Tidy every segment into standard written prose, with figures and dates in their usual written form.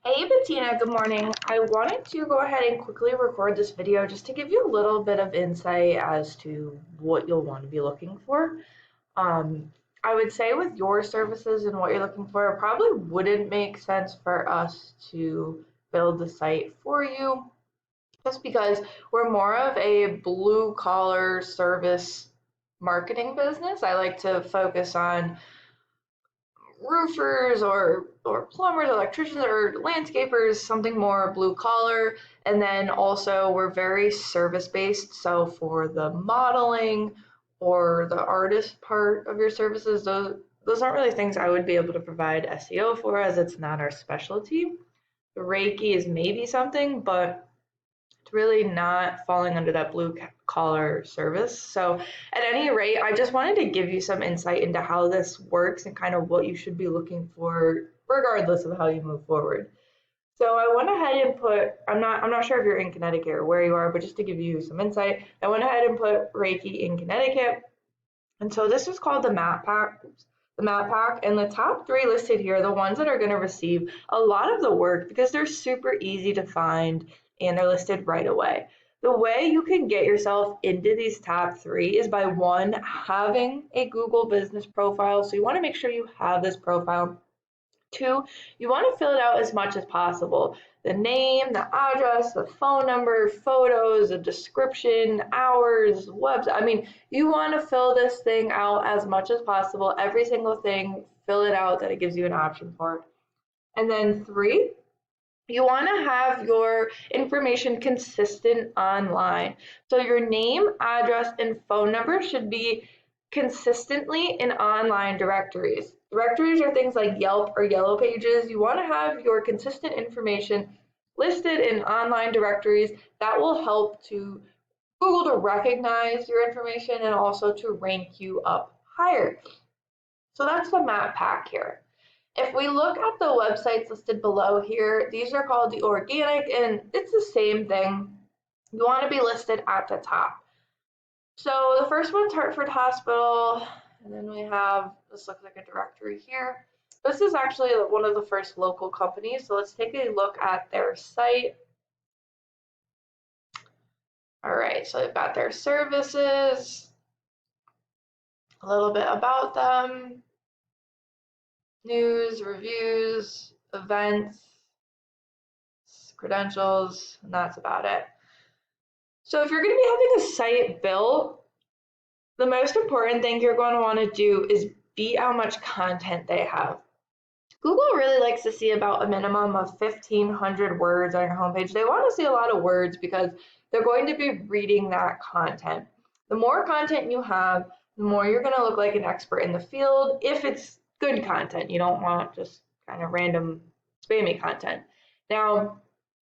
Hey Bettina, good morning. I wanted to go ahead and quickly record this video just to give you a little bit of insight as to what you'll want to be looking for. I would say with your services and what you're looking for, it probably wouldn't make sense for us to build the site for you just because we're more of a blue collar service marketing business. I like to focus on roofers or plumbers, electricians, or landscapers, something more blue collar. And then also we're very service based. So for the modeling or the artist part of your services, those aren't really things I would be able to provide SEO for as it's not our specialty. The Reiki is maybe something, but it's really not falling under that blue collar service. So, at any rate, I just wanted to give you some insight into how this works and kind of what you should be looking for, regardless of how you move forward. So I went ahead and put, I'm not sure if you're in Connecticut or where you are, but just to give you some insight, I went ahead and put Reiki in Connecticut. And so this is called the map pack. The map pack, and the top three listed here are the ones that are going to receive a lot of the work because they're super easy to find and they're listed right away. The way you can get yourself into these top three is by one, having a Google business profile. So you want to make sure you have this profile. Two, you want to fill it out as much as possible. The name, the address, the phone number, photos, a description, hours, website. I mean, you want to fill this thing out as much as possible. Every single thing, fill it out that it gives you an option for. And then three, you want to have your information consistent online. So your name, address, and phone number should be consistently in online directories. Directories are things like Yelp or Yellow Pages. You want to have your consistent information listed in online directories. That will help to Google to recognize your information and also to rank you up higher. So that's the map pack here. If we look at the websites listed below here, these are called the organic, and it's the same thing. You want to be listed at the top. So the first one's Hartford Hospital, and then we have, this looks like a directory here. This is actually one of the first local companies, so let's take a look at their site. All right, so they've got their services, a little bit about them, news, reviews, events, credentials, and that's about it. So if you're going to be having a site built, the most important thing you're going to want to do is beat how much content they have. Google really likes to see about a minimum of 1,500 words on your homepage. They want to see a lot of words because they're going to be reading that content. The more content you have, the more you're going to look like an expert in the field if it's good content. You don't want just kind of random spammy content. Now,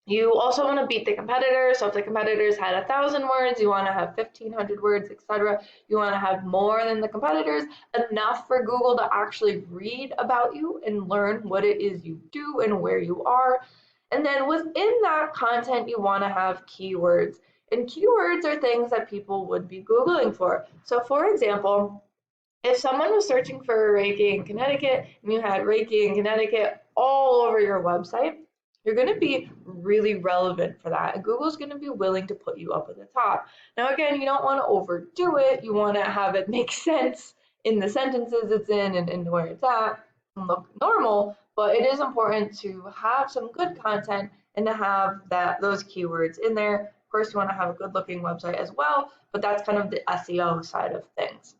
you also want to beat the competitors. So if the competitors had 1,000 words, you want to have 1,500 words, etc. You want to have more than the competitors, enough for Google to actually read about you and learn what it is you do and where you are. And then within that content, you want to have keywords. And keywords are things that people would be Googling for. So for example, if someone was searching for Reiki in Connecticut and you had Reiki in Connecticut all over your website, you're going to be really relevant for that. And Google's going to be willing to put you up at the top. Now, again, you don't want to overdo it. You want to have it make sense in the sentences it's in and where it's at and look normal. But it is important to have some good content and to have those keywords in there. Of course, you want to have a good looking website as well, but that's kind of the SEO side of things.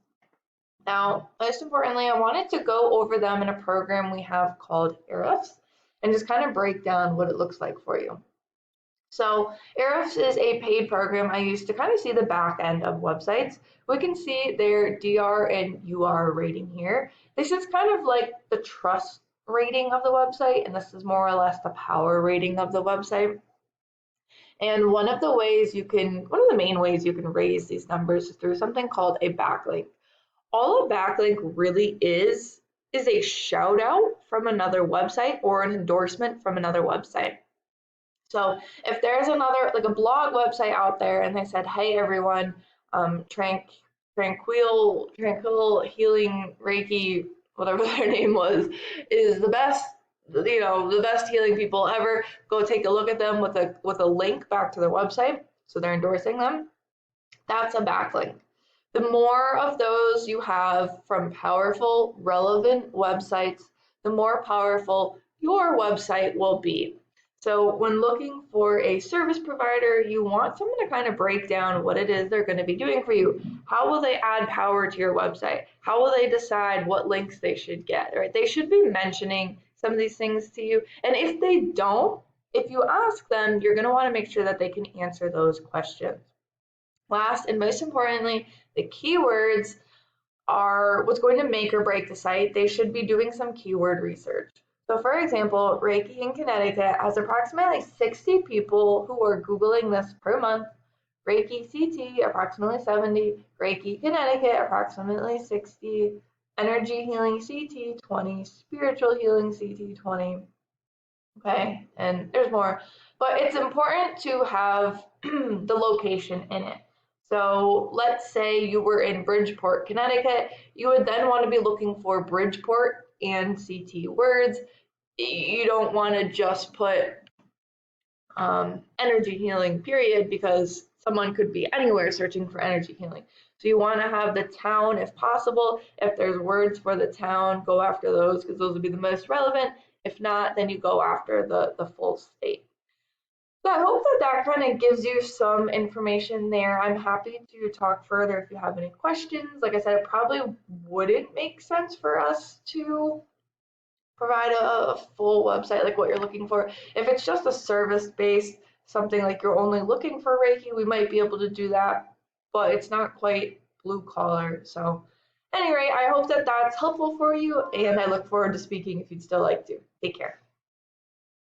Now, most importantly, I wanted to go over them in a program we have called Ahrefs and just kind of break down what it looks like for you. So Ahrefs is a paid program I use to kind of see the back end of websites. We can see their DR and UR rating here. This is kind of like the trust rating of the website, and this is more or less the power rating of the website. And one of the main ways you can raise these numbers is through something called a backlink. All a backlink really is a shout out from another website or an endorsement from another website. So if there's another, like a blog website out there and they said, hey everyone, Tranquil Healing Reiki, whatever their name was, is the best the best healing people ever. Go take a look at them with a link back to their website, so they're endorsing them. That's a backlink. The more of those you have from powerful, relevant websites, the more powerful your website will be. So when looking for a service provider, you want someone to kind of break down what it is they're going to be doing for you. How will they add power to your website? How will they decide what links they should get, right? They should be mentioning some of these things to you. And if they don't, if you ask them, you're going to want to make sure that they can answer those questions. Last and most importantly, the keywords are what's going to make or break the site. They should be doing some keyword research. So for example, Reiki in Connecticut has approximately 60 people who are Googling this per month. Reiki CT, approximately 70. Reiki Connecticut, approximately 60. Energy healing CT, 20. Spiritual healing CT, 20. Okay, and there's more. But it's important to have the location in it. So let's say you were in Bridgeport, Connecticut. You would then want to be looking for Bridgeport and CT words. You don't want to just put energy healing, period, because someone could be anywhere searching for energy healing. So you want to have the town if possible. If there's words for the town, go after those because those would be the most relevant. If not, then you go after the full state. So I hope that kind of gives you some information there. I'm happy to talk further if you have any questions. Like I said, it probably wouldn't make sense for us to provide a full website like what you're looking for. If it's just a service-based, something like you're only looking for Reiki, we might be able to do that, but it's not quite blue collar. So anyway, I hope that that's helpful for you, and I look forward to speaking if you'd still like to. Take care.